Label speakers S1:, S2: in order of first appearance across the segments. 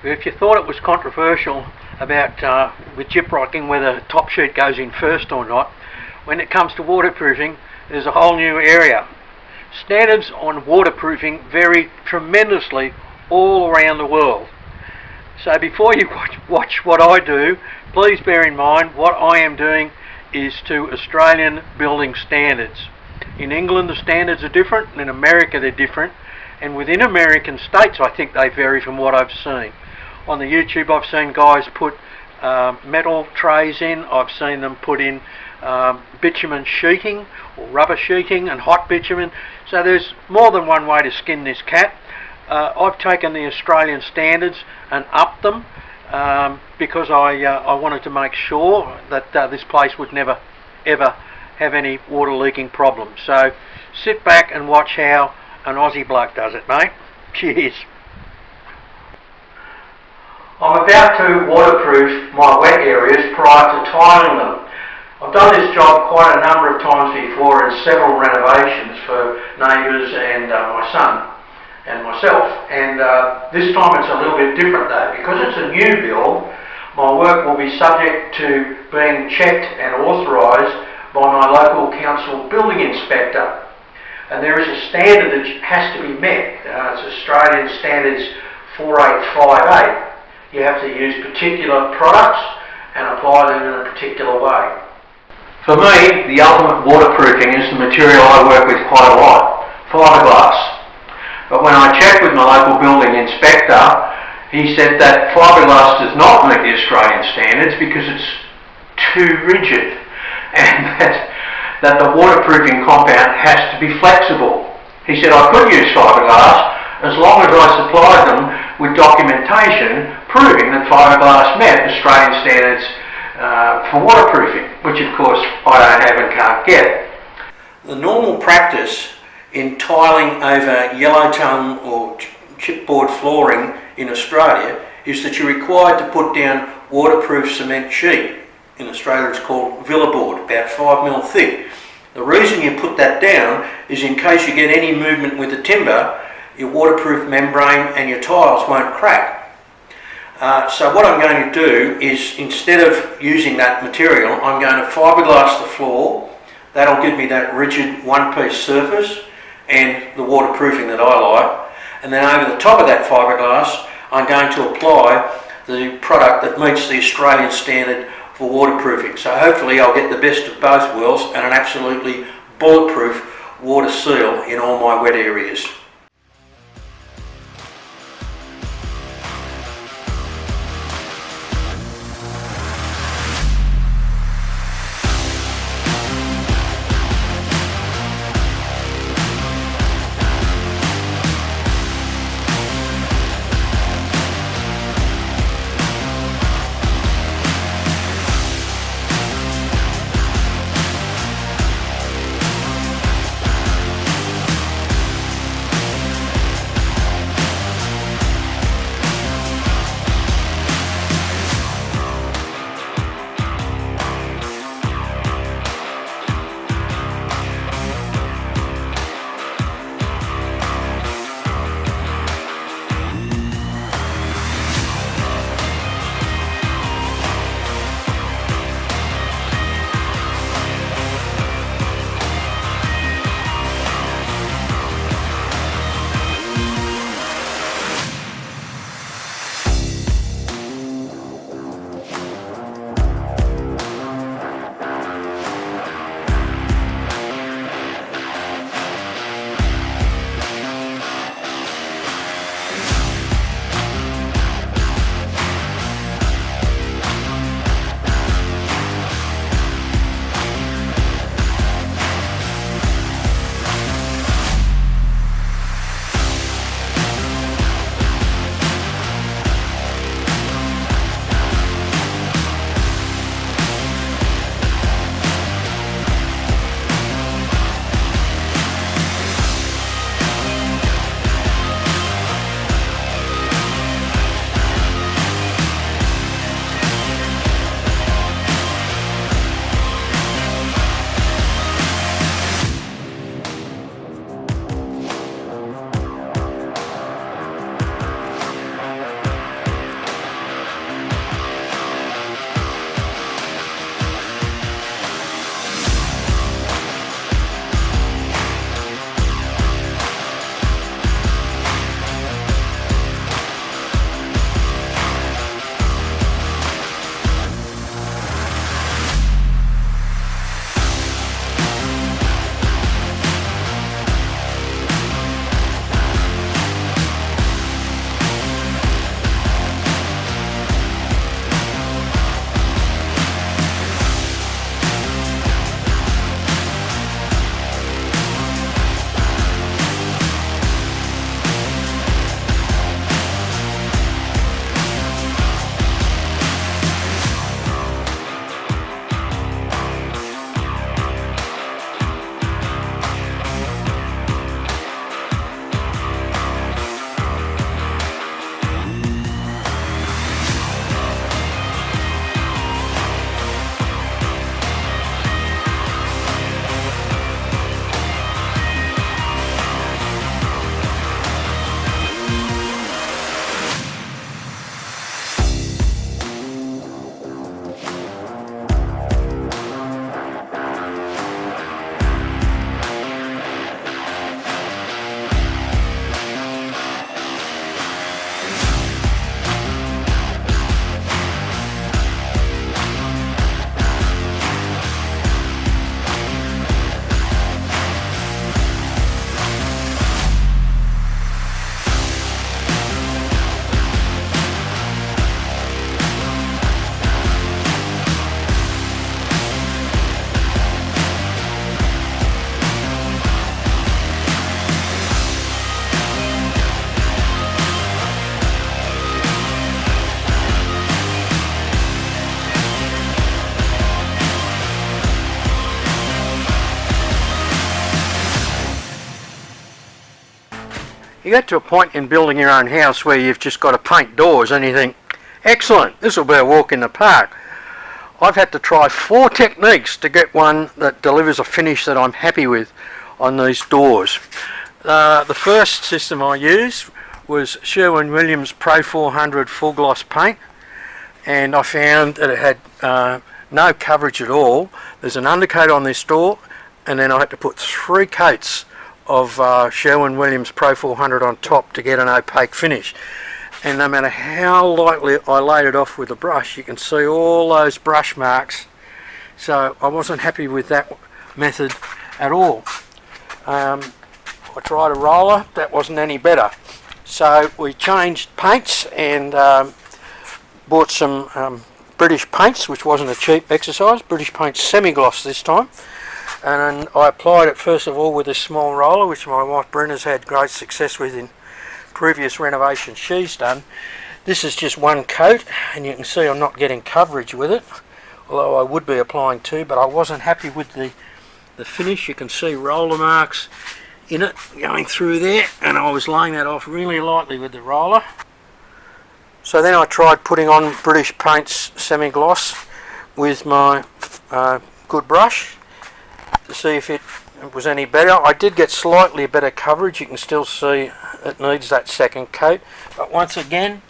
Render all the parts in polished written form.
S1: If you thought it was controversial about with gyprocking whether top sheet goes in first or not, when it comes to waterproofing, there's a whole new area. Standards on waterproofing vary tremendously all around the world. So before you watch what I do, please bear in mind what I am doing is to Australian building standards. In England the standards are different, and in America they're different, and within American states I think they vary from what I've seen. On the YouTube I've seen guys put metal trays in, I've seen them put in bitumen sheeting or rubber sheeting and hot bitumen, so there's more than one way to skin this cat. I've taken the Australian standards and upped them because I wanted to make sure that this place would never ever have any water leaking problems. So sit back and watch how an Aussie bloke does it, mate. Cheers. I'm about to waterproof my wet areas prior to tiling them. I've done this job quite a number of times before in several renovations for neighbours and my son and myself, and this time it's a little bit different though. Because it's a new build, my work will be subject to being checked and authorised by my local council building inspector, and there is a standard that has to be met. It's Australian Standards 4858. You have to use particular products and apply them in a particular way. For me, the ultimate waterproofing is the material I work with quite a lot, fiberglass. But when I checked with my local building inspector, he said that fiberglass does not meet the Australian standards because it's too rigid, and that the waterproofing compound has to be flexible. He said I could use fiberglass as long as I supplied them with documentation proving that fiberglass met Australian standards for waterproofing, which of course I don't have and can't get. The normal practice in tiling over yellow tongue or chipboard flooring in Australia is that you're required to put down waterproof cement sheet. In Australia it's called villa board, about 5mm thick. The reason you put that down is in case you get any movement with the timber, your waterproof membrane and your tiles won't crack. So what I'm going to do is, instead of using that material, I'm going to fiberglass the floor. That'll give me that rigid one-piece surface and the waterproofing that I like. And then over the top of that fiberglass, I'm going to apply the product that meets the Australian standard for waterproofing. So hopefully I'll get the best of both worlds and an absolutely bulletproof water seal in all my wet areas. You get to a point in building your own house where you've just got to paint doors and you think, excellent, this will be a walk in the park. I've had to try 4 techniques to get one that delivers a finish that I'm happy with on these doors. The first system I used was Sherwin-Williams Pro 400 full gloss paint, and I found that it had no coverage at all. There's an undercoat on this door, and then I had to put 3 coats of Sherwin-Williams Pro 400 on top to get an opaque finish. And no matter how lightly I laid it off with a brush, you can see all those brush marks. So I wasn't happy with that method at all. I tried a roller, that wasn't any better. So we changed paints and bought some British paints, which wasn't a cheap exercise. British Paint Semi-Gloss this time. And I applied it first of all with a small roller, which my wife Brenda's had great success with in previous renovations she's done. This is just 1 coat, and you can see I'm not getting coverage with it, although I would be applying 2, but I wasn't happy with the finish. You can see roller marks in it going through there, and I was laying that off really lightly with the roller. So then I tried putting on British Paints Semi-Gloss with my good brush to see if it was any better. I did get slightly better coverage. You can still see it needs that 2nd coat, but once again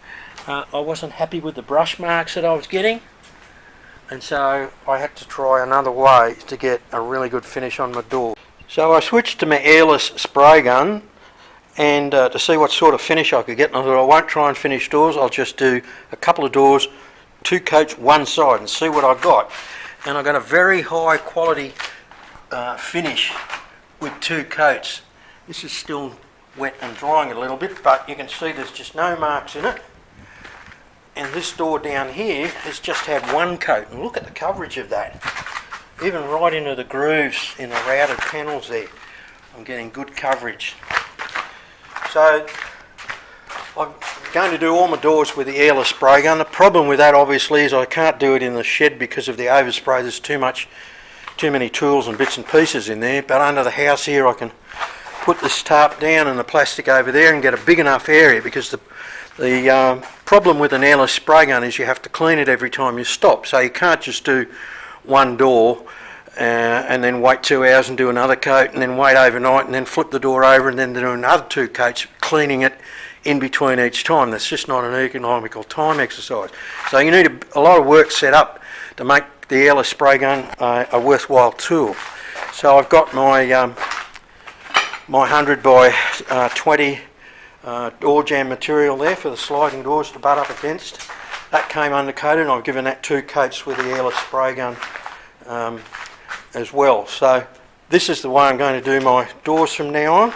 S1: I wasn't happy with the brush marks that I was getting, and so I had to try another way to get a really good finish on my door. So I switched to my airless spray gun and to see what sort of finish I could get, and I thought I won't try and finish doors, I'll just do a couple of doors, 2 coats one side, and see what I got. And I got a very high quality finish with 2 coats. This is still wet and drying a little bit, but you can see there's just no marks in it. And this door down here has just had 1 coat, and look at the coverage of that. Even right into the grooves in the routed panels there, I'm getting good coverage. So I'm going to do all my doors with the airless spray gun. The problem with that obviously is I can't do it in the shed because of the overspray. There's too many tools and bits and pieces in there, but under the house here I can put this tarp down and the plastic over there and get a big enough area, because the problem with an airless spray gun is you have to clean it every time you stop, so you can't just do 1 door and then wait 2 hours and do another coat and then wait overnight and then flip the door over and then do another 2 coats, cleaning it in between each time. That's just not an economical time exercise. So you need a lot of work set up to make the airless spray gun a worthwhile tool. So I've got my 100 by 20 door jamb material there for the sliding doors to butt up against. That came undercoated, and I've given that 2 coats with the airless spray gun as well. So this is the way I'm going to do my doors from now on.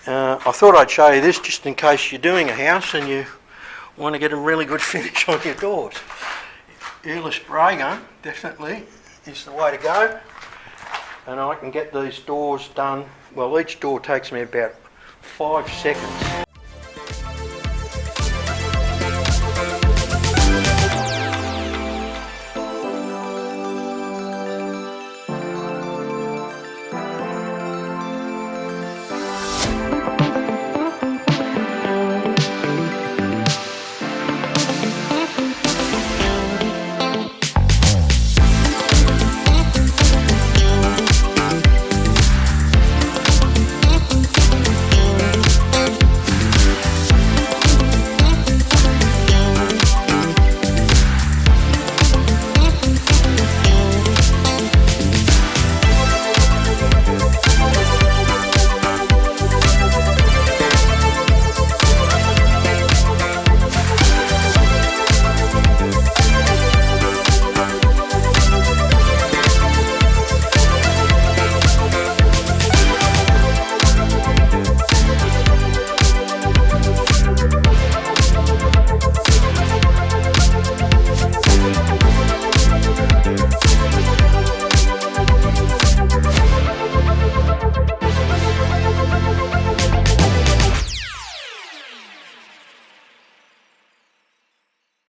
S1: I thought I'd show you this just in case you're doing a house and you want to get a really good finish on your doors. Airless spray gun definitely is the way to go, and I can get these doors done. Well, each door takes me about 5 seconds.